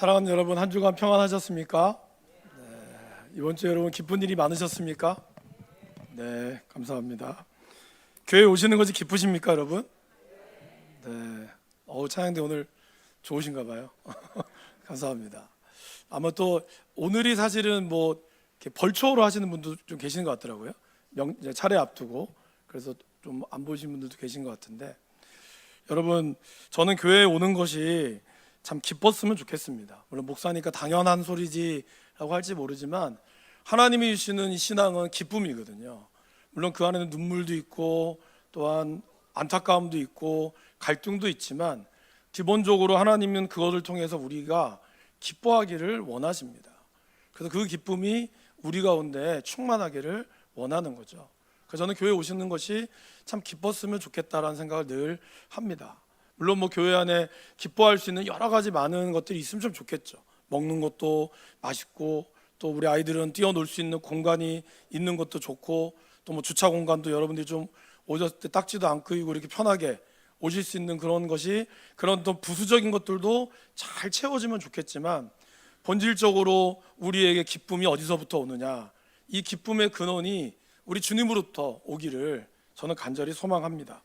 사랑하는 여러분, 한 주간 평안하셨습니까? 이번 주 여러분 기쁜 일이 많으셨습니까? 네, 감사합니다. 교회 오시는 것이 기쁘십니까, 여러분? 네, 찬양대 오늘 좋으신가 봐요. 감사합니다. 아마 또 오늘이 사실은 뭐 이렇게 벌초로 하시는 분도 좀 계시는 것 같더라고요. 차례 앞두고 그래서 좀 안 보신 분들도 계신 것 같은데, 여러분, 저는 교회에 오는 것이 참 기뻤으면 좋겠습니다. 물론 목사니까 당연한 소리지라고 할지 모르지만 하나님이 주시는 이 신앙은 기쁨이거든요. 물론 그 안에는 눈물도 있고 또한 안타까움도 있고 갈등도 있지만 기본적으로 하나님은 그것을 통해서 우리가 기뻐하기를 원하십니다. 그래서 그 기쁨이 우리 가운데 충만하기를 원하는 거죠. 그래서 저는 교회 오시는 것이 참 기뻤으면 좋겠다라는 생각을 늘 합니다. 물론 뭐 교회 안에 기뻐할 수 있는 여러 가지 많은 것들이 있으면 좀 좋겠죠. 먹는 것도 맛있고 또 우리 아이들은 뛰어놀 수 있는 공간이 있는 것도 좋고 또 뭐 주차 공간도 여러분들이 좀 오셨을 때 딱지도 안 끄이고 이렇게 편하게 오실 수 있는 그런 것이, 그런 또 부수적인 것들도 잘 채워지면 좋겠지만 본질적으로 우리에게 기쁨이 어디서부터 오느냐, 이 기쁨의 근원이 우리 주님으로부터 오기를 저는 간절히 소망합니다.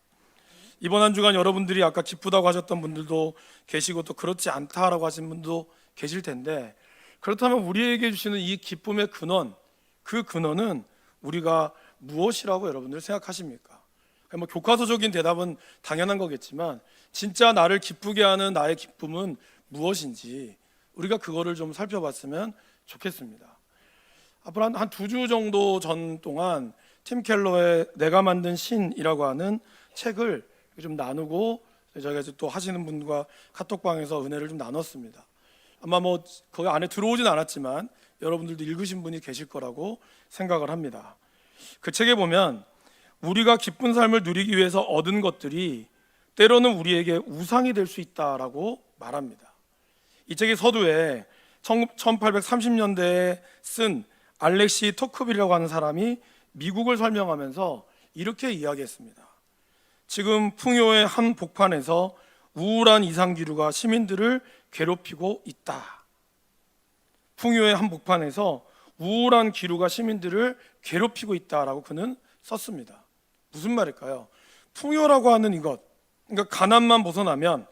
이번 한 주간 여러분들이 아까 기쁘다고 하셨던 분들도 계시고 또 그렇지 않다라고 하신 분도 계실 텐데, 그렇다면 우리에게 주시는 이 기쁨의 근원, 그 근원은 우리가 무엇이라고 여러분들 생각하십니까? 뭐 교과서적인 대답은 당연한 거겠지만 진짜 나를 기쁘게 하는 나의 기쁨은 무엇인지 우리가 그거를 좀 살펴봤으면 좋겠습니다. 앞으로 한 2주 정도 전 동안 팀 켈러의 내가 만든 신이라고 하는 책을 좀 나누고 저희가 이제 또 하시는 분과 카톡방에서 은혜를 좀 나눴습니다. 아마 뭐 거기 안에 들어오진 않았지만 여러분들도 읽으신 분이 계실 거라고 생각을 합니다. 그 책에 보면 우리가 기쁜 삶을 누리기 위해서 얻은 것들이 때로는 우리에게 우상이 될 수 있다라고 말합니다. 이 책의 서두에 1830년대에 쓴 알렉시 토크빌이라고 하는 사람이 미국을 설명하면서 이렇게 이야기했습니다. 지금 풍요의 한 복판에서 우울한 이상기류가 시민들을 괴롭히고 있다. 풍요의 한 복판에서 우울한 기류가 시민들을 괴롭히고 있다라고 그는 썼습니다. 무슨 말일까요? 풍요라고 하는 이것, 그러니까 가난만 벗어나면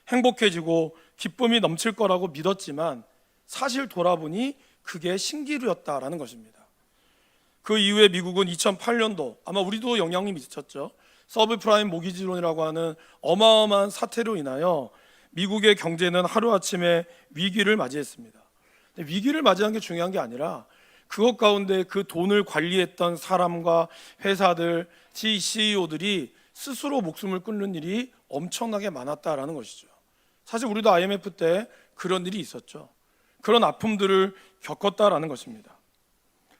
행복해지고 기쁨이 넘칠 거라고 믿었지만 사실 돌아보니 그게 신기루였다라는 것입니다. 그 이후에 미국은 2008년도, 아마 우리도 영향이 미쳤죠. 서브프라임 모기지론이라고 하는 어마어마한 사태로 인하여 미국의 경제는 하루아침에 위기를 맞이했습니다. 근데 위기를 맞이한 게 중요한 게 아니라 그것 가운데 그 돈을 관리했던 사람과 회사들, CEO들이 스스로 목숨을 끊는 일이 엄청나게 많았다라는 것이죠. 사실 우리도 IMF 때 그런 일이 있었죠. 그런 아픔들을 겪었다라는 것입니다.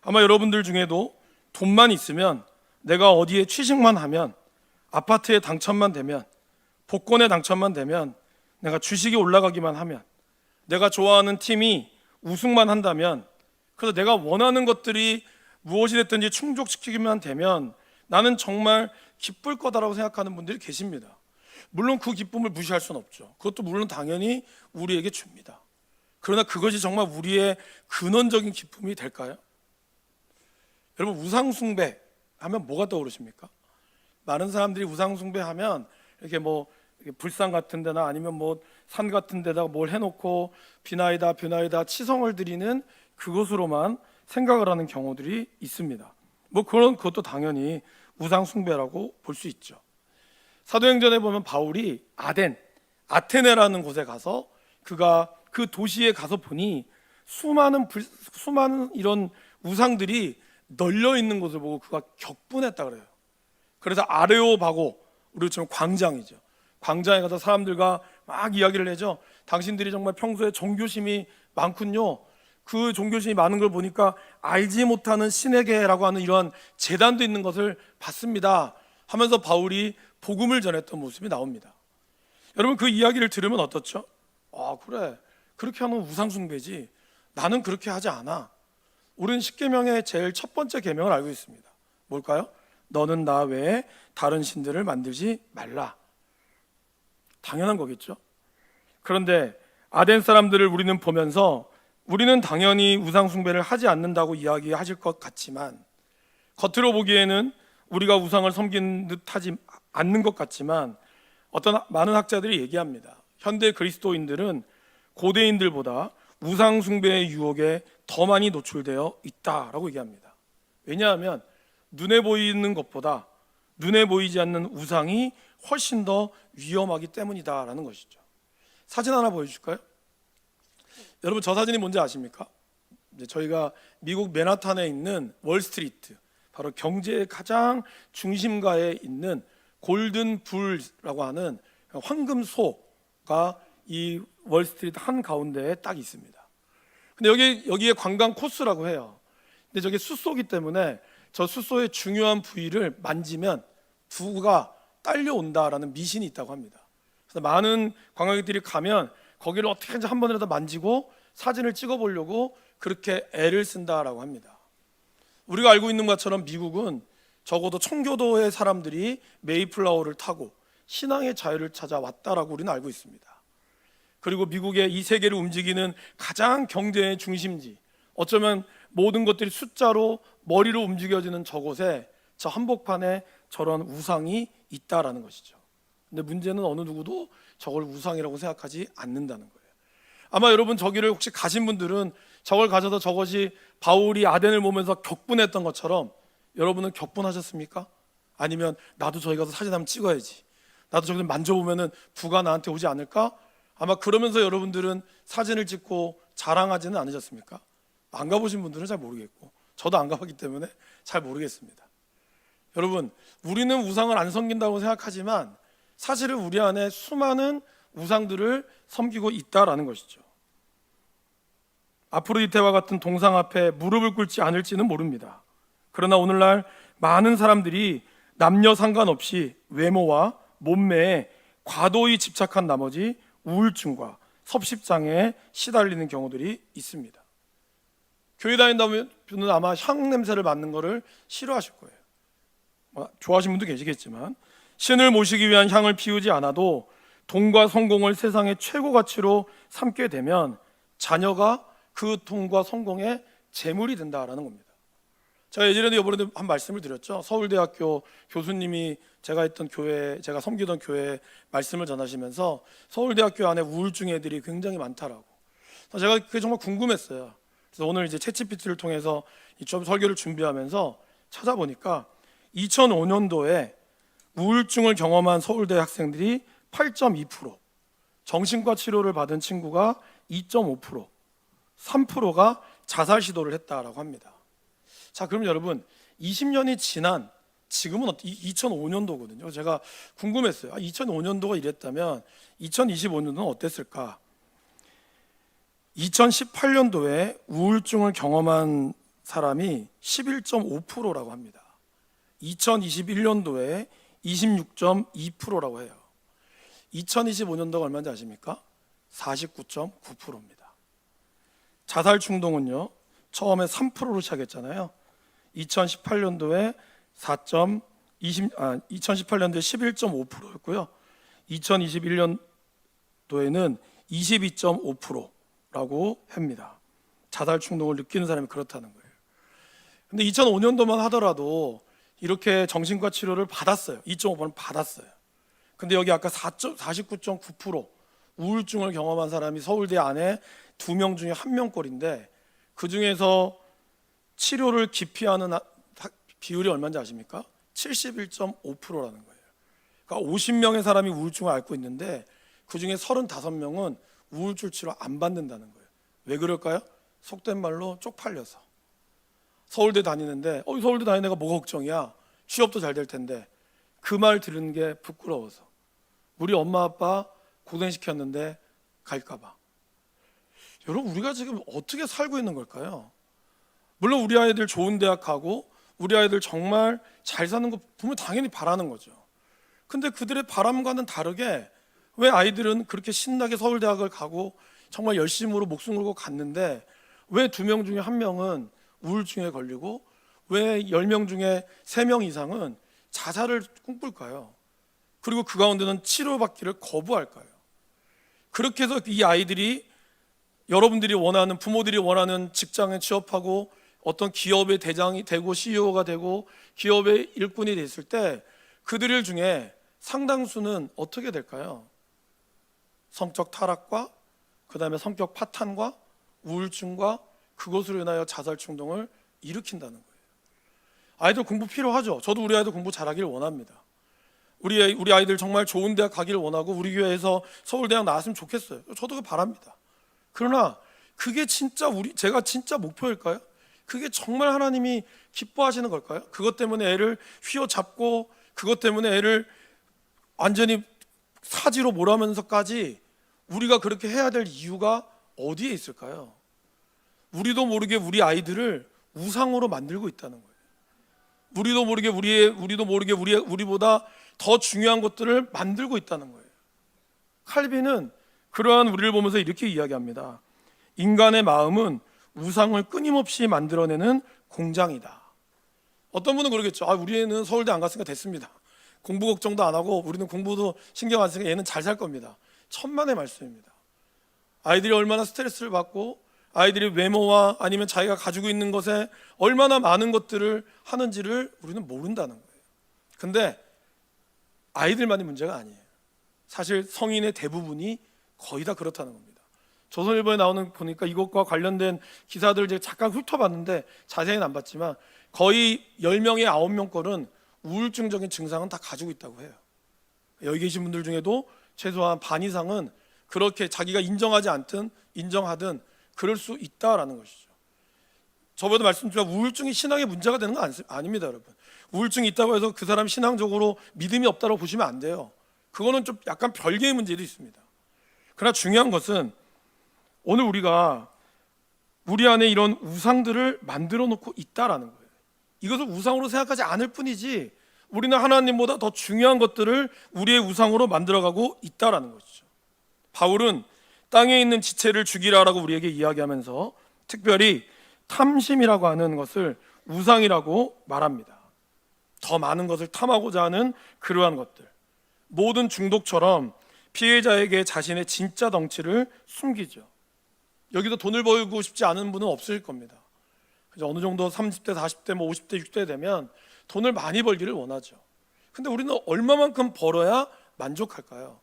아마 여러분들 중에도 돈만 있으면, 내가 어디에 취직만 하면, 아파트에 당첨만 되면, 복권에 당첨만 되면, 내가 주식이 올라가기만 하면, 내가 좋아하는 팀이 우승만 한다면, 그래서 내가 원하는 것들이 무엇이 됐든지 충족시키기만 되면 나는 정말 기쁠 거다라고 생각하는 분들이 계십니다. 물론 그 기쁨을 무시할 수는 없죠. 그것도 물론 당연히 우리에게 줍니다. 그러나 그것이 정말 우리의 근원적인 기쁨이 될까요? 여러분, 우상숭배 하면 뭐가 떠오르십니까? 많은 사람들이 우상숭배 하면 이렇게 뭐 불상 같은 데나 아니면 뭐 산 같은 데다가 뭘 해놓고 비나이다 치성을 드리는 그것으로만 생각을 하는 경우들이 있습니다. 뭐 그것도 당연히 우상숭배라고 볼 수 있죠. 사도행전에 보면 바울이 아테네라는 곳에 가서 그가 그 도시에 가서 보니 수많은 이런 우상들이 널려 있는 것을 보고 그가 격분했다 그래요. 그래서 아레오바고, 우리 지금 광장이죠. 광장에 가서 사람들과 막 이야기를 해죠. 당신들이 정말 평소에 종교심이 많군요. 그 종교심이 많은 걸 보니까 알지 못하는 신에게라고 하는 이러한 제단도 있는 것을 봤습니다 하면서 바울이 복음을 전했던 모습이 나옵니다. 여러분, 그 이야기를 들으면 어떻죠? 그래, 그렇게 하는 우상숭배지. 나는 그렇게 하지 않아. 우리는 십계명의 제일 첫 번째 계명을 알고 있습니다. 뭘까요? 너는 나 외에 다른 신들을 만들지 말라. 당연한 거겠죠. 그런데 아덴 사람들을 우리는 보면서 우리는 당연히 우상 숭배를 하지 않는다고 이야기하실 것 같지만, 겉으로 보기에는 우리가 우상을 섬기는 듯 하지 않는 것 같지만, 어떤 많은 학자들이 얘기합니다. 현대 그리스도인들은 고대인들보다 우상 숭배의 유혹에 더 많이 노출되어 있다라고 얘기합니다. 왜냐하면 눈에 보이는 것보다 눈에 보이지 않는 우상이 훨씬 더 위험하기 때문이다라는 것이죠. 사진 하나 보여주실까요? 여러분, 저 사진이 뭔지 아십니까? 저희가 미국 맨하탄에 있는 월스트리트, 바로 경제의 가장 중심가에 있는 골든 불라고 하는 황금소가 이 월스트리트 한 가운데에 딱 있습니다. 근데 여기에 관광 코스라고 해요. 근데 저게 숫소기 때문에 저 숫소의 중요한 부위를 만지면 부가 딸려온다라는 미신이 있다고 합니다. 그래서 많은 관광객들이 가면 거기를 어떻게든지 한 번이라도 만지고 사진을 찍어보려고 그렇게 애를 쓴다라고 합니다. 우리가 알고 있는 것처럼 미국은 적어도 청교도의 사람들이 메이플라워를 타고 신앙의 자유를 찾아왔다라고 우리는 알고 있습니다. 그리고 미국의 이 세계를 움직이는 가장 경제의 중심지, 어쩌면 모든 것들이 숫자로 머리로 움직여지는 저곳에, 저 한복판에 저런 우상이 있다라는 것이죠. 근데 문제는 어느 누구도 저걸 우상이라고 생각하지 않는다는 거예요. 아마 여러분 저기를 혹시 가신 분들은 저걸 가셔서 저것이 바울이 아덴을 보면서 격분했던 것처럼 여러분은 격분하셨습니까? 아니면 나도 저기 가서 사진 한번 찍어야지, 나도 저기 만져보면 부가 나한테 오지 않을까? 아마 그러면서 여러분들은 사진을 찍고 자랑하지는 않으셨습니까? 안 가보신 분들은 잘 모르겠고, 저도 안 가봤기 때문에 잘 모르겠습니다. 여러분, 우리는 우상을 안 섬긴다고 생각하지만 사실은 우리 안에 수많은 우상들을 섬기고 있다라는 것이죠. 아프로디테와 같은 동상 앞에 무릎을 꿇지 않을지는 모릅니다. 그러나 오늘날 많은 사람들이 남녀 상관없이 외모와 몸매에 과도히 집착한 나머지 우울증과 섭식장애에 시달리는 경우들이 있습니다. 교회 다닌다면 아마 향 냄새를 맡는 것을 싫어하실 거예요. 좋아하시는 분도 계시겠지만, 신을 모시기 위한 향을 피우지 않아도 돈과 성공을 세상의 최고 가치로 삼게 되면 자녀가 그 돈과 성공의 재물이 된다라는 겁니다. 제가 예전에도 이번에도 한 말씀을 드렸죠. 서울대학교 교수님이 제가 섬기던 교회에 말씀을 전하시면서 서울대학교 안에 우울증 애들이 굉장히 많다라고. 제가 그게 정말 궁금했어요. 그래서 오늘 이제 챗GPT를 통해서 좀 설교를 준비하면서 찾아보니까 2005년도에 우울증을 경험한 서울대 학생들이 8.2%, 정신과 치료를 받은 친구가 2.5%, 3%가 자살 시도를 했다라고 합니다. 자, 그럼 여러분, 20년이 지난 지금은 2005년도거든요. 제가 궁금했어요. 2005년도가 이랬다면 2025년도는 어땠을까? 2018년도에 우울증을 경험한 사람이 11.5%라고 합니다. 2021년도에 26.2%라고 해요. 2025년도가 얼마인지 아십니까? 49.9%입니다. 자살 충동은요, 처음에 3%로 시작했잖아요. 2018년도에 11.5%였고요. 2021년도에는 22.5%라고 합니다. 자살 충동을 느끼는 사람이 그렇다는 거예요. 근데 2005년도만 하더라도 이렇게 정신과 치료를 받았어요. 2.5%는 받았어요. 근데 여기 아까 49.9% 우울증을 경험한 사람이 서울대 안에 2명 중에 1명꼴인데, 그 중에서 치료를 기피하는 비율이 얼마인지 아십니까? 71.5%라는 거예요. 그러니까 50명의 사람이 우울증을 앓고 있는데 그 중에 35명은 우울증 치료 안 받는다는 거예요. 왜 그럴까요? 속된 말로 쪽팔려서. 서울대 다니는데 서울대 다니는 애가 뭐가 걱정이야? 취업도 잘 될 텐데. 그 말 들은 게 부끄러워서. 우리 엄마 아빠 고생시켰는데 갈까 봐. 여러분, 우리가 지금 어떻게 살고 있는 걸까요? 물론 우리 아이들 좋은 대학 가고 우리 아이들 정말 잘 사는 거 보면 당연히 바라는 거죠. 근데 그들의 바람과는 다르게 왜 아이들은 그렇게 신나게 서울대학을 가고 정말 열심으로 목숨 걸고 갔는데 왜 2명 중에 1명은 우울증에 걸리고 왜 10명 중에 3명 이상은 자살을 꿈꿀까요? 그리고 그 가운데는 치료받기를 거부할까요? 그렇게 해서 이 아이들이 여러분들이 원하는, 부모들이 원하는 직장에 취업하고 어떤 기업의 대장이 되고 CEO가 되고 기업의 일꾼이 됐을 때 그들 중에 상당수는 어떻게 될까요? 성적 타락과 그 다음에 성격 파탄과 우울증과 그것으로 인하여 자살 충동을 일으킨다는 거예요. 아이들 공부 필요하죠. 저도 우리 아이들 공부 잘하기를 원합니다. 우리 아이들 정말 좋은 대학 가기를 원하고 우리 교회에서 서울대학 나왔으면 좋겠어요. 저도 그 바랍니다. 그러나 그게 진짜 제가 진짜 목표일까요? 그게 정말 하나님이 기뻐하시는 걸까요? 그것 때문에 애를 휘어잡고 그것 때문에 애를 완전히 사지로 몰아면서까지 우리가 그렇게 해야 될 이유가 어디에 있을까요? 우리도 모르게 우리 아이들을 우상으로 만들고 있다는 거예요. 우리도 모르게 우리보다 더 중요한 것들을 만들고 있다는 거예요. 칼빈은 그러한 우리를 보면서 이렇게 이야기합니다. 인간의 마음은 우상을 끊임없이 만들어내는 공장이다. 어떤 분은 그러겠죠. 우리 애는 서울대 안 갔으니까 됐습니다. 공부 걱정도 안 하고 우리는 공부도 신경 안 쓰니까 얘는 잘 살 겁니다. 천만의 말씀입니다. 아이들이 얼마나 스트레스를 받고 아이들이 외모와 아니면 자기가 가지고 있는 것에 얼마나 많은 것들을 하는지를 우리는 모른다는 거예요. 근데 아이들만이 문제가 아니에요. 사실 성인의 대부분이 거의 다 그렇다는 겁니다. 조선일보에 나오는 보니까 이것과 관련된 기사들을 제가 잠깐 훑어봤는데 자세히는 안 봤지만 거의 10명의 9명 거는 우울증적인 증상은 다 가지고 있다고 해요. 여기 계신 분들 중에도 최소한 반 이상은 그렇게 자기가 인정하지 않든 인정하든 그럴 수 있다라는 것이죠. 저번에도 말씀드렸지만 우울증이 신앙의 문제가 되는 건 아닙니다, 여러분. 우울증이 있다고 해서 그 사람이 신앙적으로 믿음이 없다고 보시면 안 돼요. 그거는 좀 약간 별개의 문제도 있습니다. 그러나 중요한 것은 오늘 우리가 우리 안에 이런 우상들을 만들어 놓고 있다라는 거예요. 이것을 우상으로 생각하지 않을 뿐이지 우리는 하나님보다 더 중요한 것들을 우리의 우상으로 만들어가고 있다라는 것이죠. 바울은 땅에 있는 지체를 죽이라라고 우리에게 이야기하면서 특별히 탐심이라고 하는 것을 우상이라고 말합니다. 더 많은 것을 탐하고자 하는 그러한 것들, 모든 중독처럼 피해자에게 자신의 진짜 덩치를 숨기죠. 여기도 돈을 벌고 싶지 않은 분은 없을 겁니다. 어느 정도 30대, 40대, 50대, 60대 되면 돈을 많이 벌기를 원하죠. 근데 우리는 얼마만큼 벌어야 만족할까요?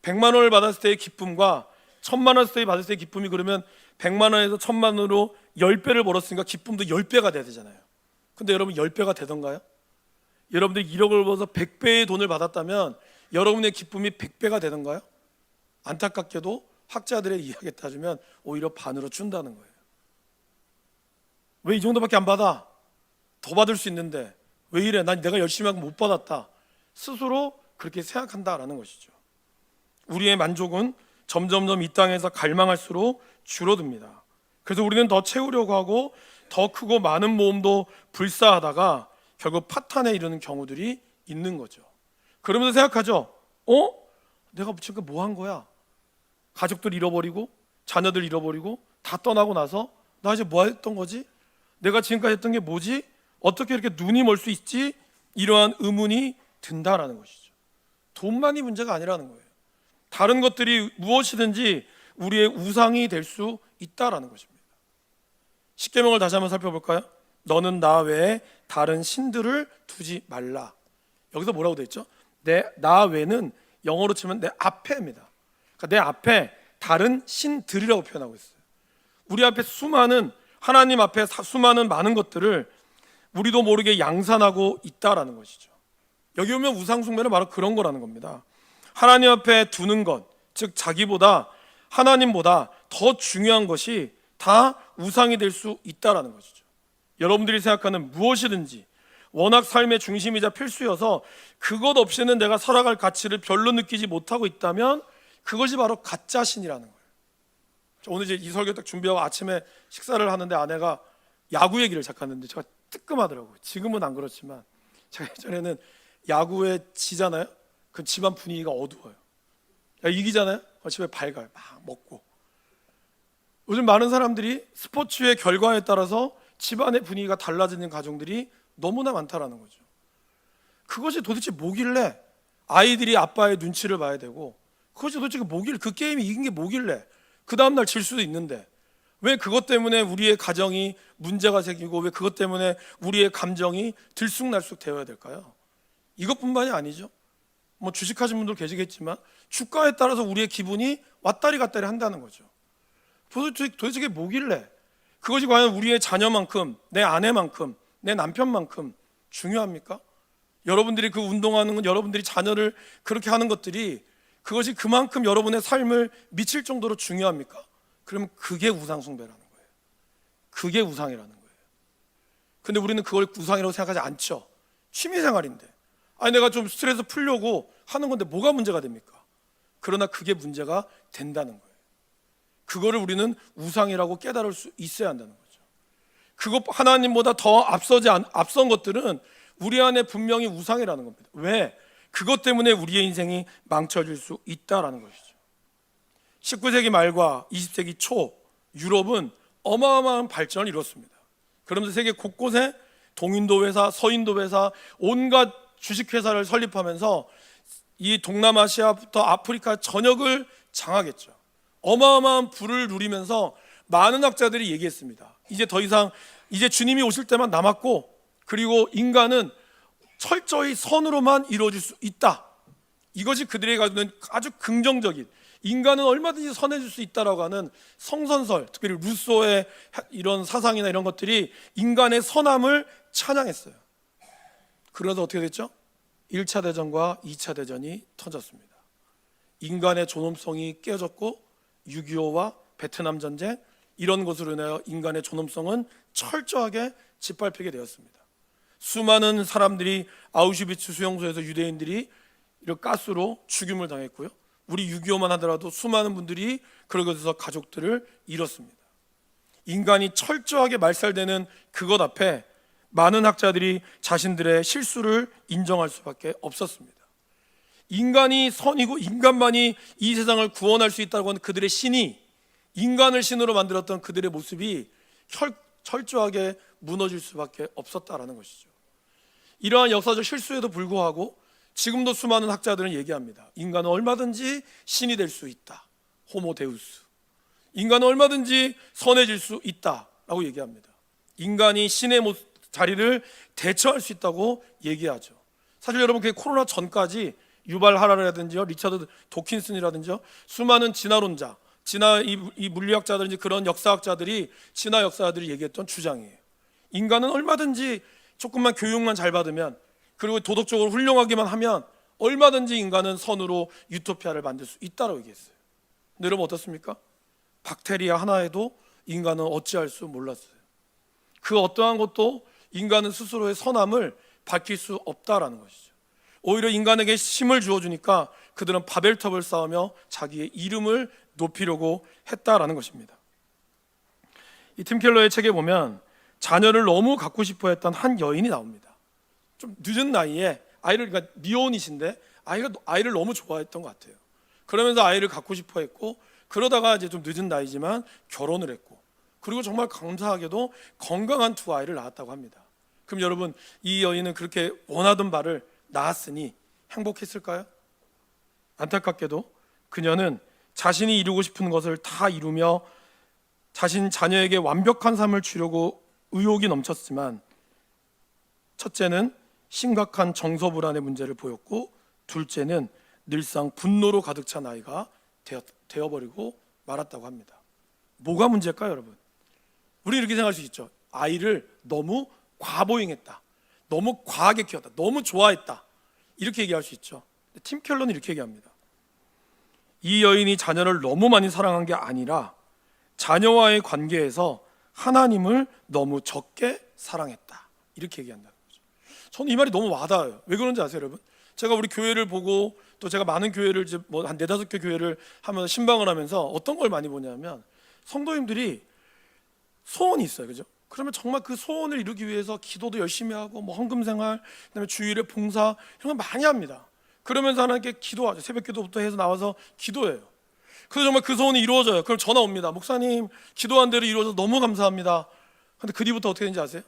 100만 원을 받았을 때의 기쁨과 1000만 원을 받았을 때의 기쁨이 그러면 100만 원에서 1000만 원으로 10배를 벌었으니까 기쁨도 10배가 돼야 되잖아요. 근데 여러분 10배가 되던가요? 여러분들이 1억을 벌어서 100배의 돈을 받았다면 여러분의 기쁨이 100배가 되던가요? 안타깝게도 학자들의 이야기에 따지면 오히려 반으로 준다는 거예요. 왜 이 정도밖에 안 받아? 더 받을 수 있는데 왜 이래? 내가 열심히 하고 못 받았다. 스스로 그렇게 생각한다라는 것이죠. 우리의 만족은 점점점 이 땅에서 갈망할수록 줄어듭니다. 그래서 우리는 더 채우려고 하고 더 크고 많은 모험도 불사하다가 결국 파탄에 이르는 경우들이 있는 거죠. 그러면서 생각하죠. 내가 지금 뭐 한 거야? 가족들 잃어버리고 자녀들 잃어버리고 다 떠나고 나서 나 이제 뭐 했던 거지? 내가 지금까지 했던 게 뭐지? 어떻게 이렇게 눈이 멀 수 있지? 이러한 의문이 든다라는 것이죠. 돈만이 문제가 아니라는 거예요. 다른 것들이 무엇이든지 우리의 우상이 될 수 있다라는 것입니다. 십계명을 다시 한번 살펴볼까요? 너는 나 외에 다른 신들을 두지 말라. 여기서 뭐라고 되어 있죠? 나 외는 영어로 치면 내 앞에입니다. 그러니까 내 앞에 다른 신들이라고 표현하고 있어요. 우리 앞에 수많은 하나님 앞에 수많은 많은 것들을 우리도 모르게 양산하고 있다라는 것이죠. 여기 오면 우상 숭배는 바로 그런 거라는 겁니다. 하나님 앞에 두는 것, 즉 자기보다 하나님보다 더 중요한 것이 다 우상이 될 수 있다라는 것이죠. 여러분들이 생각하는 무엇이든지 워낙 삶의 중심이자 필수여서 그것 없이는 내가 살아갈 가치를 별로 느끼지 못하고 있다면 그것이 바로 가짜 신이라는 거예요. 오늘 이제 이 설교 딱 준비하고 아침에 식사를 하는데 아내가 야구 얘기를 잠깐 했는데 제가 뜨끔하더라고요. 지금은 안 그렇지만 제가 예전에는 야구에 지잖아요. 그 집안 분위기가 어두워요. 이기잖아요. 집에 밝아요. 막 먹고. 요즘 많은 사람들이 스포츠의 결과에 따라서 집안의 분위기가 달라지는 가정들이 너무나 많다라는 거죠. 그것이 도대체 뭐길래 아이들이 아빠의 눈치를 봐야 되고 그것이 도대체 그 게임이 이긴 게 뭐길래 그 다음날 질 수도 있는데 왜 그것 때문에 우리의 가정이 문제가 생기고 왜 그것 때문에 우리의 감정이 들쑥날쑥 되어야 될까요? 이것뿐만이 아니죠. 뭐 주식하신 분들 계시겠지만 주가에 따라서 우리의 기분이 왔다리 갔다리 한다는 거죠. 도대체 그게 뭐길래 그것이 과연 우리의 자녀만큼, 내 아내만큼, 내 남편만큼 중요합니까? 여러분들이 그 운동하는 건, 여러분들이 자녀를 그렇게 하는 것들이 그것이 그만큼 여러분의 삶을 미칠 정도로 중요합니까? 그러면 그게 우상 숭배라는 거예요. 그게 우상이라는 거예요. 근데 우리는 그걸 우상이라고 생각하지 않죠. 취미생활인데, 아니 내가 좀 스트레스 풀려고 하는 건데 뭐가 문제가 됩니까? 그러나 그게 문제가 된다는 거예요. 그거를 우리는 우상이라고 깨달을 수 있어야 한다는 거죠. 그것 하나님보다 더 앞선 것들은 우리 안에 분명히 우상이라는 겁니다. 왜? 그것 때문에 우리의 인생이 망쳐질 수 있다라는 것이죠. 19세기 말과 20세기 초 유럽은 어마어마한 발전을 이뤘습니다. 그러면서 세계 곳곳에 동인도 회사, 서인도 회사, 온갖 주식회사를 설립하면서 이 동남아시아부터 아프리카 전역을 장악했죠. 어마어마한 부를 누리면서 많은 학자들이 얘기했습니다. 이제 더 이상 이제 주님이 오실 때만 남았고, 그리고 인간은 철저히 선으로만 이루어질 수 있다. 이것이 그들이 가지고 있는 아주 긍정적인, 인간은 얼마든지 선해질 수 있다라고 하는 성선설, 특별히 루소의 이런 사상이나 이런 것들이 인간의 선함을 찬양했어요. 그러면서 어떻게 됐죠? 1차 대전과 2차 대전이 터졌습니다. 인간의 존엄성이 깨졌고 6.25와 베트남 전쟁, 이런 것으로 인하여 인간의 존엄성은 철저하게 짓밟히게 되었습니다. 수많은 사람들이 아우슈비츠 수용소에서 유대인들이 이런 가스로 죽임을 당했고요. 우리 6.25만 하더라도 수많은 분들이 그러고서 가족들을 잃었습니다. 인간이 철저하게 말살되는 그것 앞에 많은 학자들이 자신들의 실수를 인정할 수밖에 없었습니다. 인간이 선이고 인간만이 이 세상을 구원할 수 있다고 하는 그들의 신이, 인간을 신으로 만들었던 그들의 모습이 철저하게 무너질 수밖에 없었다라는 것이죠. 이러한 역사적 실수에도 불구하고 지금도 수많은 학자들은 얘기합니다. 인간은 얼마든지 신이 될 수 있다. 호모 데우스. 인간은 얼마든지 선해질 수 있다라고 얘기합니다. 인간이 신의 자리를 대처할 수 있다고 얘기하죠. 사실 여러분, 그게 코로나 전까지 유발 하라라든지요, 리차드 도킨슨이라든지요, 수많은 진화론자, 이 물리학자들인지 그런 역사학자들이, 진화 역사들이 얘기했던 주장이에요. 인간은 얼마든지 조금만 교육만 잘 받으면, 그리고 도덕적으로 훌륭하기만 하면 얼마든지 인간은 선으로 유토피아를 만들 수 있다고 얘기했어요. 근데 여러분 어떻습니까? 박테리아 하나에도 인간은 어찌할 수 몰랐어요. 그 어떠한 것도 인간은 스스로의 선함을 밝힐 수 없다라는 것이죠. 오히려 인간에게 힘을 주어주니까 그들은 바벨탑을 쌓으며 자기의 이름을 높이려고 했다라는 것입니다. 이 팀 켈러의 책에 보면 자녀를 너무 갖고 싶어 했던 한 여인이 나옵니다. 좀 늦은 나이에 아이를, 그러니까 미혼이신데 아이를 너무 좋아했던 것 같아요. 그러면서 아이를 갖고 싶어 했고, 그러다가 이제 좀 늦은 나이지만 결혼을 했고, 그리고 정말 감사하게도 건강한 두 아이를 낳았다고 합니다. 그럼 여러분, 이 여인은 그렇게 원하던 바를 낳았으니 행복했을까요? 안타깝게도 그녀는 자신이 이루고 싶은 것을 다 이루며 자신 자녀에게 완벽한 삶을 주려고 의욕이 넘쳤지만, 첫째는 심각한 정서불안의 문제를 보였고, 둘째는 늘상 분노로 가득 찬 아이가 되어버리고 말았다고 합니다. 뭐가 문제일까요, 여러분? 우리 이렇게 생각할 수 있죠. 아이를 너무 과보잉했다, 너무 과하게 키웠다, 너무 좋아했다, 이렇게 얘기할 수 있죠. 팀 켈러는 이렇게 얘기합니다. 이 여인이 자녀를 너무 많이 사랑한 게 아니라 자녀와의 관계에서 하나님을 너무 적게 사랑했다, 이렇게 얘기한다는 거죠. 저는 이 말이 너무 와닿아요. 왜 그런지 아세요, 여러분? 제가 우리 교회를 보고, 또 제가 많은 교회를 한 4-5개 교회를 하면서 신방을 하면서 어떤 걸 많이 보냐면, 성도님들이 소원이 있어요, 그죠? 그러면 정말 그 소원을 이루기 위해서 기도도 열심히 하고, 뭐 헌금생활, 그다음에 주일에 봉사, 이런 거 많이 합니다. 그러면서 하나님께 기도하죠. 새벽기도부터 해서 나와서 기도해요. 그래서 정말 그 소원이 이루어져요. 그럼 전화 옵니다. 목사님, 기도한 대로 이루어져서 너무 감사합니다. 근데 그 뒤부터 어떻게 되는지 아세요?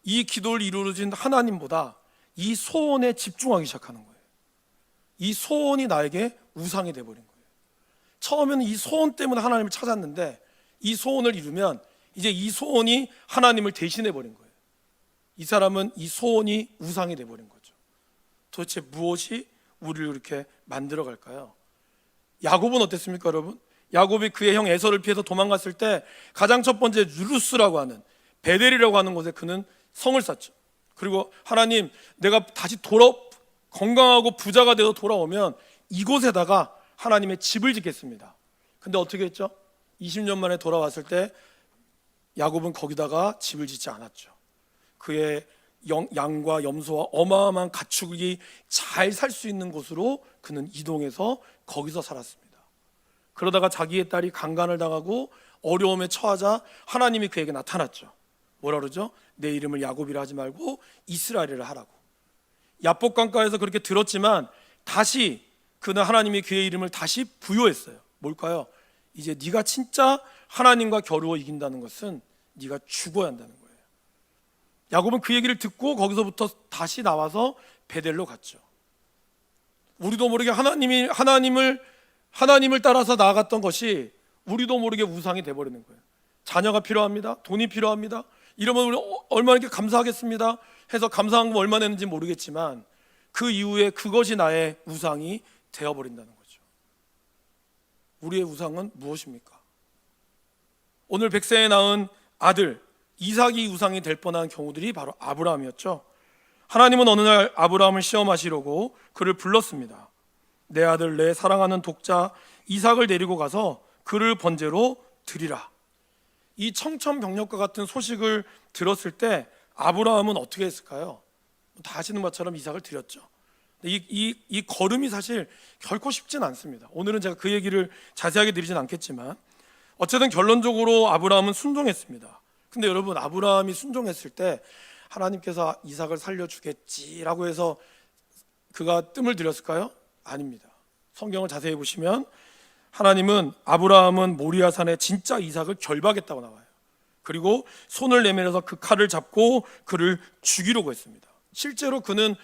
이 기도를 이루어진 하나님보다 이 소원에 집중하기 시작하는 거예요. 이 소원이 나에게 우상이 돼버린 거예요. 처음에는 이 소원 때문에 하나님을 찾았는데 이 소원을 이루면 이제 이 소원이 하나님을 대신해 버린 거예요. 이 사람은 이 소원이 우상이 돼 버린 거죠. 도대체 무엇이 우리를 이렇게 만들어 갈까요? 야곱은 어땠습니까, 여러분? 야곱이 그의 형 에서를 피해서 도망갔을 때 가장 첫 번째 루스라고 하는 베델이라고 하는 곳에 그는 성을 쌓죠. 그리고 하나님, 내가 다시 건강하고 부자가 되어 돌아오면 이곳에다가 하나님의 집을 짓겠습니다. 근데 어떻게 했죠? 20년 만에 돌아왔을 때 야곱은 거기다가 집을 짓지 않았죠. 그의 양과 염소와 어마어마한 가축이 잘 살 수 있는 곳으로 그는 이동해서 거기서 살았습니다. 그러다가 자기의 딸이 강간을 당하고 어려움에 처하자 하나님이 그에게 나타났죠. 뭐라 그러죠? 내 이름을 야곱이라 하지 말고 이스라엘이라 하라고. 야복강가에서 그렇게 들었지만 다시 그는 하나님이 그의 이름을 다시 부여했어요. 뭘까요? 이제 네가 진짜 하나님과 겨루어 이긴다는 것은 네가 죽어야 한다는 거예요. 야곱은 그 얘기를 듣고 거기서부터 다시 나와서 베델로 갔죠. 우리도 모르게 하나님을 따라서 나아갔던 것이 우리도 모르게 우상이 돼버리는 거예요. 자녀가 필요합니다. 돈이 필요합니다. 이러면 우리 얼마나 이렇게 감사하겠습니다 해서 감사한 거 얼마 냈는지 모르겠지만 그 이후에 그것이 나의 우상이 되어버린다는 거죠. 우리의 우상은 무엇입니까? 오늘 백세에 낳은 아들 이삭이 우상이 될 뻔한 경우들이 바로 아브라함이었죠. 하나님은 어느 날 아브라함을 시험하시려고 그를 불렀습니다. 내 아들, 내 사랑하는 독자 이삭을 데리고 가서 그를 번제로 드리라. 이 청천벽력과 같은 소식을 들었을 때 아브라함은 어떻게 했을까요? 다 아시는 것처럼 이삭을 드렸죠. 이 걸음이 사실 결코 쉽진 않습니다. 오늘은 제가 그 얘기를 자세하게 드리진 않겠지만 어쨌든 결론적으로 아브라함은 순종했습니다. 근데 여러분, 아브라함이 순종했을 때 하나님께서 이삭을 살려주겠지라고 해서 그가 뜸을 들였을까요? 아닙니다. 성경을 자세히 보시면 하나님은 아브라함은 모리아산에 진짜 이삭을 결박했다고 나와요. 그리고 손을 내밀어서 그 칼을 잡고 그를 죽이려고 했습니다. 실제로 그는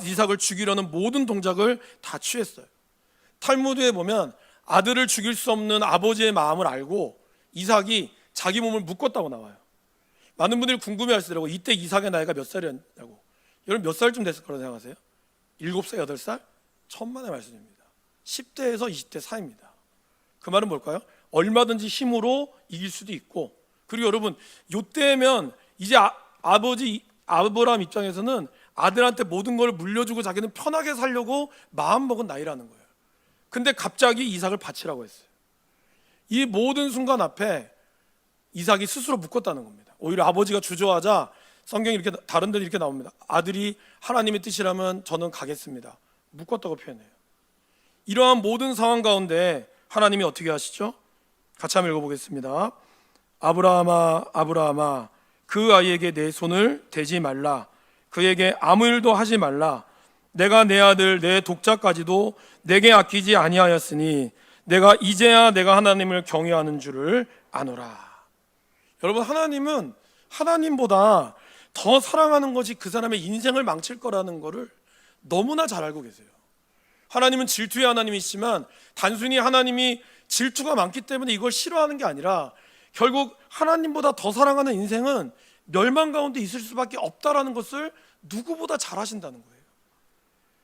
이삭을 죽이려는 모든 동작을 다 취했어요. 탈무드에 보면 아들을 죽일 수 없는 아버지의 마음을 알고 이삭이 자기 몸을 묶었다고 나와요. 많은 분들이 궁금해하시더라고요. 이때 이삭의 나이가 몇 살이었냐고. 여러분 몇 살쯤 됐을 거라고 생각하세요? 7살, 8살? 천만의 말씀입니다. 10대에서 20대 사이입니다. 그 말은 뭘까요? 얼마든지 힘으로 이길 수도 있고, 그리고 여러분 이때면 이제 아버지 아브라함 입장에서는 아들한테 모든 걸 물려주고 자기는 편하게 살려고 마음먹은 나이라는 거예요. 근데 갑자기 이삭을 바치라고 했어요. 이 모든 순간 앞에 이삭이 스스로 묶었다는 겁니다. 오히려 아버지가 주저하자 성경이 이렇게 다른 데도 이렇게 나옵니다. 아들이 하나님의 뜻이라면 저는 가겠습니다. 묶었다고 표현해요. 이러한 모든 상황 가운데 하나님이 어떻게 하시죠? 같이 한번 읽어보겠습니다. 아브라함아, 아브라함아, 그 아이에게 내 손을 대지 말라. 그에게 아무 일도 하지 말라. 내가 내 아들 내 독자까지도 내게 아끼지 아니하였으니 내가 이제야 내가 하나님을 경외하는 줄을 아노라. 여러분, 하나님은 하나님보다 더 사랑하는 것이 그 사람의 인생을 망칠 거라는 것을 너무나 잘 알고 계세요. 하나님은 질투의 하나님이시지만 단순히 하나님이 질투가 많기 때문에 이걸 싫어하는 게 아니라 결국 하나님보다 더 사랑하는 인생은 멸망 가운데 있을 수밖에 없다라는 것을 누구보다 잘 아신다는 거예요.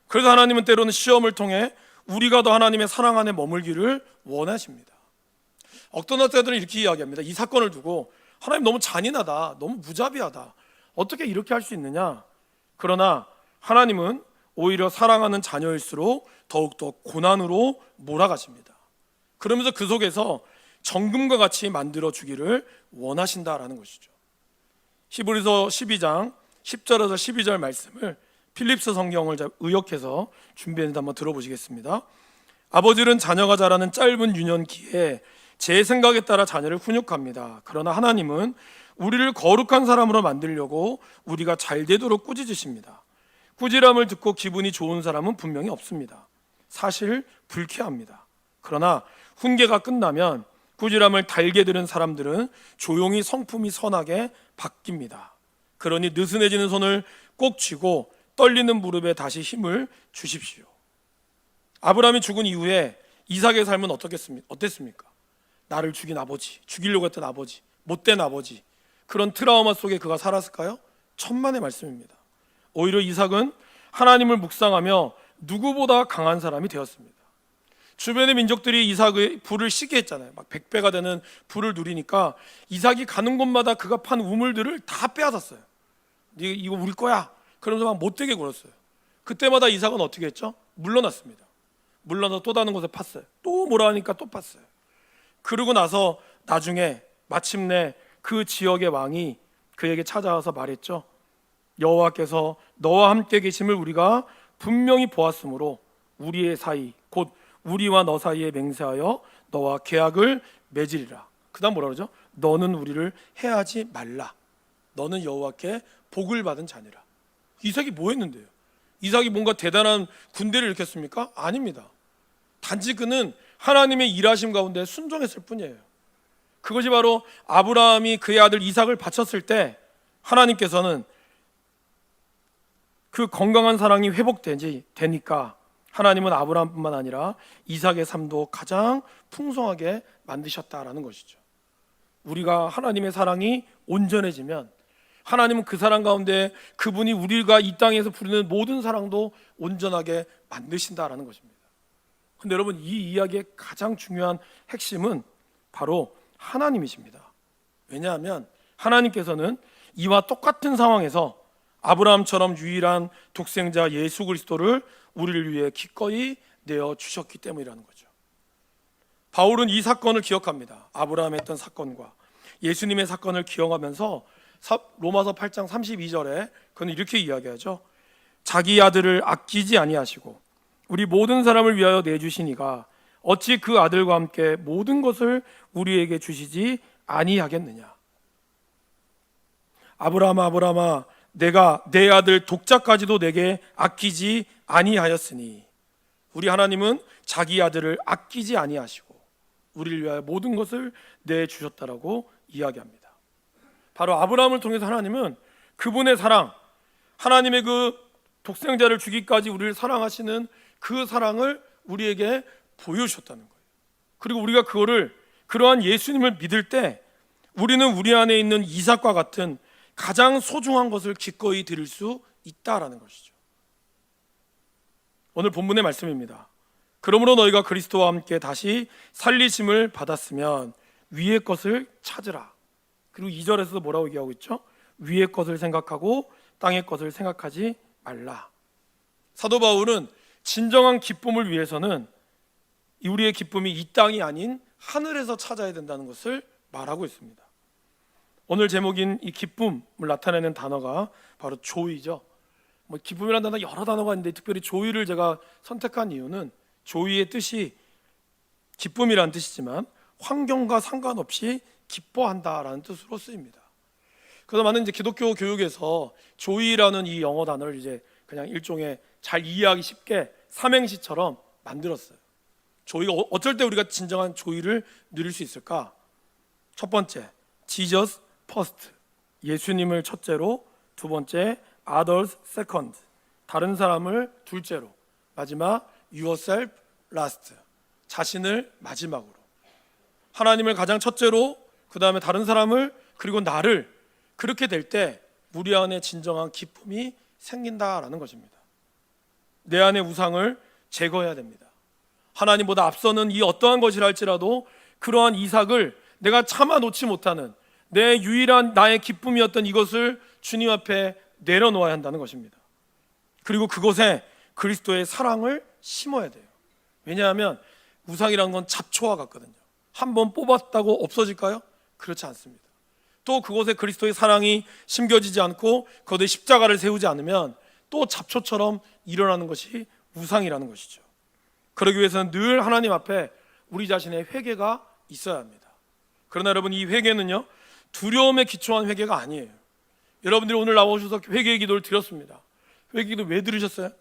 그래서 하나님은 때로는 시험을 통해 우리가 더 하나님의 사랑 안에 머물기를 원하십니다. 어떤 학자들은 이렇게 이야기합니다. 이 사건을 두고 하나님 너무 잔인하다, 너무 무자비하다, 어떻게 이렇게 할 수 있느냐. 그러나 하나님은 오히려 사랑하는 자녀일수록 더욱더 고난으로 몰아가십니다. 그러면서 그 속에서 정금과 같이 만들어 주기를 원하신다라는 것이죠. 히브리서 12장 10절에서 12절 말씀을 필립스 성경을 의역해서 준비했는데 한번 들어보시겠습니다. 아버지는 자녀가 자라는 짧은 유년기에 제 생각에 따라 자녀를 훈육합니다. 그러나 하나님은 우리를 거룩한 사람으로 만들려고 우리가 잘 되도록 꾸짖으십니다. 꾸지람을 듣고 기분이 좋은 사람은 분명히 없습니다. 사실 불쾌합니다. 그러나 훈계가 끝나면 꾸지람을 달게 들은 사람들은 조용히 성품이 선하게 바뀝니다. 그러니 느슨해지는 손을 꼭 쥐고 떨리는 무릎에 다시 힘을 주십시오. 아브라함이 죽은 이후에 이삭의 삶은 어땠습니까? 나를 죽인 아버지, 죽이려고 했던 아버지, 못된 아버지, 그런 트라우마 속에 그가 살았을까요? 천만의 말씀입니다. 오히려 이삭은 하나님을 묵상하며 누구보다 강한 사람이 되었습니다. 주변의 민족들이 이삭의 부를 시기했잖아요. 막 100배가 되는 부를 누리니까 이삭이 가는 곳마다 그가 판 우물들을 다 빼앗았어요. 이거 우리 거야. 그러면서 막 못되게 굴었어요. 그때마다 이삭은 어떻게 했죠? 물러났습니다. 물러나서 또 다른 곳에 팠어요. 또 뭐라 하니까 또 팠어요. 그러고 나서 나중에 마침내 그 지역의 왕이 그에게 찾아와서 말했죠. 여호와께서 너와 함께 계심을 우리가 분명히 보았으므로 우리의 사이 곧 우리와 너 사이에 맹세하여 너와 계약을 맺으리라. 그 다음 뭐라 그러죠? 너는 우리를 해하지 말라. 너는 여호와께 복을 받은 자니라. 이삭이 뭐 했는데요? 이삭이 뭔가 대단한 군대를 일으켰습니까? 아닙니다. 단지 그는 하나님의 일하심 가운데 순종했을 뿐이에요. 그것이 바로 아브라함이 그의 아들 이삭을 바쳤을 때 하나님께서는 그 건강한 사랑이 회복되니까 하나님은 아브라함뿐만 아니라 이삭의 삶도 가장 풍성하게 만드셨다라는 것이죠. 우리가 하나님의 사랑이 온전해지면 하나님은 그 사랑 가운데 그분이 우리가 이 땅에서 부르는 모든 사랑도 온전하게 만드신다라는 것입니다. 근데 여러분, 이 이야기의 가장 중요한 핵심은 바로 하나님이십니다. 왜냐하면 하나님께서는 이와 똑같은 상황에서 아브라함처럼 유일한 독생자 예수 그리스도를 우리를 위해 기꺼이 내어주셨기 때문이라는 거죠. 바울은 이 사건을 기억합니다. 아브라함의 했던 사건과 예수님의 사건을 기억하면서 로마서 8장 32절에 그는 이렇게 이야기하죠. 자기 아들을 아끼지 아니하시고 우리 모든 사람을 위하여 내주시니가 어찌 그 아들과 함께 모든 것을 우리에게 주시지 아니하겠느냐. 아브라함아 아브라함아 내가 내 아들 독자까지도 내게 아끼지 아니하였으니. 우리 하나님은 자기 아들을 아끼지 아니하시고 우리를 위하여 모든 것을 내주셨다라고 이야기합니다. 바로 아브라함을 통해서 하나님은 그분의 사랑, 하나님의 그 독생자를 주기까지 우리를 사랑하시는 그 사랑을 우리에게 보여주셨다는 거예요. 그리고 우리가 그러한 예수님을 믿을 때 우리는 우리 안에 있는 이삭과 같은 가장 소중한 것을 기꺼이 드릴 수 있다라는 것이죠. 오늘 본문의 말씀입니다. 그러므로 너희가 그리스도와 함께 다시 살리심을 받았으면 위의 것을 찾으라. 그리고 2절에서도 뭐라고 얘기하고 있죠? 위의 것을 생각하고 땅의 것을 생각하지 말라. 사도 바울은 진정한 기쁨을 위해서는 우리의 기쁨이 이 땅이 아닌 하늘에서 찾아야 된다는 것을 말하고 있습니다. 오늘 제목인 이 기쁨을 나타내는 단어가 바로 조이죠. 기쁨이라는 단어 여러 단어가 있는데 특별히 조이를 제가 선택한 이유는 조이의 뜻이 기쁨이라는 뜻이지만 환경과 상관없이 기뻐한다라는 뜻으로 쓰입니다. 그래서 많은 이제 기독교 교육에서 조이라는 이 영어 단어를 이제 그냥 일종의 잘 이해하기 쉽게 삼행시처럼 만들었어요. 조이가 어쩔 때 우리가 진정한 조이를 누릴 수 있을까? 첫 번째, Jesus first, 예수님을 첫째로. 두 번째, others second, 다른 사람을 둘째로. 마지막, yourself last, 자신을 마지막으로. 하나님을 가장 첫째로, 그 다음에 다른 사람을, 그리고 나를. 그렇게 될 때 우리 안에 진정한 기쁨이 생긴다라는 것입니다. 내 안의 우상을 제거해야 됩니다. 하나님보다 앞서는 이 어떠한 것이라 할지라도 그러한 이삭을 내가 참아 놓지 못하는 내 유일한 나의 기쁨이었던 이것을 주님 앞에 내려놓아야 한다는 것입니다. 그리고 그곳에 그리스도의 사랑을 심어야 돼요. 왜냐하면 우상이란 건 잡초와 같거든요. 한번 뽑았다고 없어질까요? 그렇지 않습니다. 또 그곳에 그리스도의 사랑이 심겨지지 않고 거기에 십자가를 세우지 않으면 또 잡초처럼 일어나는 것이 우상이라는 것이죠. 그러기 위해서는 늘 하나님 앞에 우리 자신의 회개가 있어야 합니다. 그러나 여러분, 이 회개는요 두려움에 기초한 회개가 아니에요. 여러분들이 오늘 나오셔서 회개의 기도를 드렸습니다. 회개 기도 왜 들으셨어요?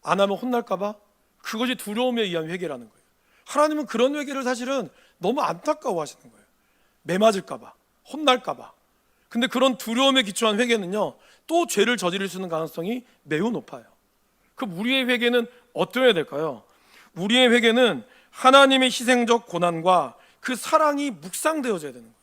안 하면 혼날까 봐? 그것이 두려움에 의한 회개라는 거예요. 하나님은 그런 회개를 사실은 너무 안타까워 하시는 거예요. 매 맞을까 봐, 혼날까 봐. 근데 그런 두려움에 기초한 회개는요 또 죄를 저지를 수 있는 가능성이 매우 높아요. 그럼 우리의 회개는 어떠해야 될까요? 우리의 회개는 하나님의 희생적 고난과 그 사랑이 묵상되어져야 되는 거예요.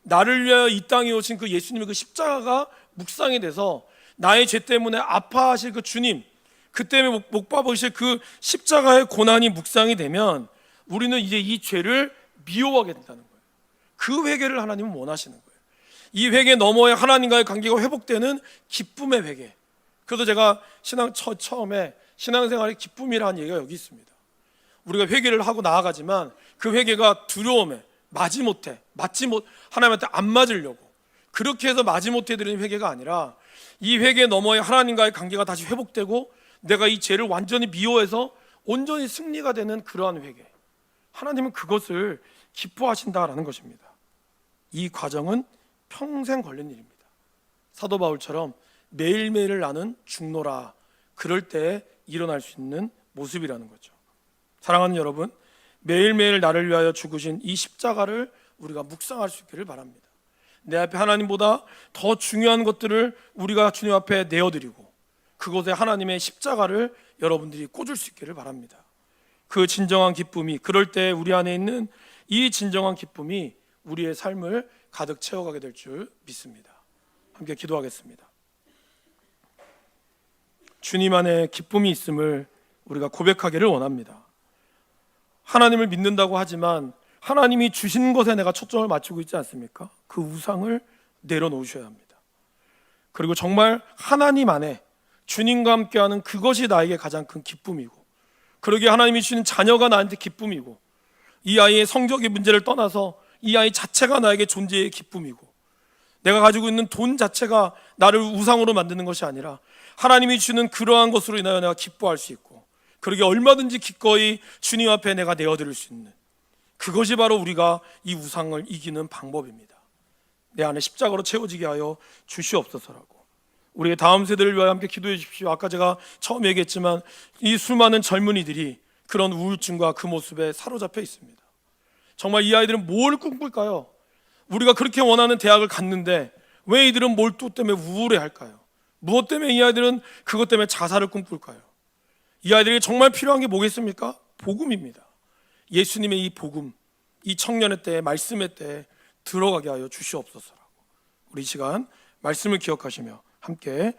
나를 위하여 이 땅에 오신 그 예수님의 그 십자가가 묵상이 돼서 나의 죄 때문에 아파하실 그 주님, 그 때문에 못 박으실 그 십자가의 고난이 묵상이 되면 우리는 이제 이 죄를 미워하게 된다는 거예요. 그 회개를 하나님은 원하시는 거예요. 이 회개 너머에 하나님과의 관계가 회복되는 기쁨의 회개. 그래서 제가 처음에 신앙생활의 기쁨이라는 얘기가 여기 있습니다. 우리가 회개를 하고 나아가지만 그 회개가 두려움에 하나님한테 안 맞으려고 그렇게 해서 마지못해 드리는 회개가 아니라 이 회개 너머에 하나님과의 관계가 다시 회복되고 내가 이 죄를 완전히 미워해서 온전히 승리가 되는 그러한 회개. 하나님은 그것을 기뻐하신다라는 것입니다. 이 과정은 평생 걸린 일입니다. 사도 바울처럼 매일매일을 나는 죽노라, 그럴 때 일어날 수 있는 모습이라는 거죠. 사랑하는 여러분, 매일매일 나를 위하여 죽으신 이 십자가를 우리가 묵상할 수 있기를 바랍니다. 내 앞에 하나님보다 더 중요한 것들을 우리가 주님 앞에 내어드리고 그곳에 하나님의 십자가를 여러분들이 꽂을 수 있기를 바랍니다. 그 진정한 기쁨이, 그럴 때 우리 안에 있는 이 진정한 기쁨이 우리의 삶을 가득 채워가게 될 줄 믿습니다. 함께 기도하겠습니다. 주님 안에 기쁨이 있음을 우리가 고백하기를 원합니다. 하나님을 믿는다고 하지만 하나님이 주신 것에 내가 초점을 맞추고 있지 않습니까? 그 우상을 내려놓으셔야 합니다. 그리고 정말 하나님 안에 주님과 함께하는 그것이 나에게 가장 큰 기쁨이고, 그러기에 하나님이 주시는 자녀가 나한테 기쁨이고, 이 아이의 성적인 문제를 떠나서 이 아이 자체가 나에게 존재의 기쁨이고, 내가 가지고 있는 돈 자체가 나를 우상으로 만드는 것이 아니라 하나님이 주는 그러한 것으로 인하여 내가 기뻐할 수 있고, 그러기에 얼마든지 기꺼이 주님 앞에 내가 내어드릴 수 있는 그것이 바로 우리가 이 우상을 이기는 방법입니다. 내 안에 십자가로 채워지게 하여 주시옵소서라고 우리의 다음 세대를 위하여 함께 기도해 주십시오. 아까 제가 처음 얘기했지만 이 수많은 젊은이들이 그런 우울증과 그 모습에 사로잡혀 있습니다. 정말 이 아이들은 뭘 꿈꿀까요? 우리가 그렇게 원하는 대학을 갔는데 왜 이들은 몰두 때문에 우울해 할까요? 무엇 때문에 이 아이들은 그것 때문에 자살을 꿈꿀까요? 이 아이들에게 정말 필요한 게 뭐겠습니까? 복음입니다. 예수님의 이 복음, 이 청년의 때, 말씀의 때에 들어가게 하여 주시옵소서라고 우리 이 시간 말씀을 기억하시며 함께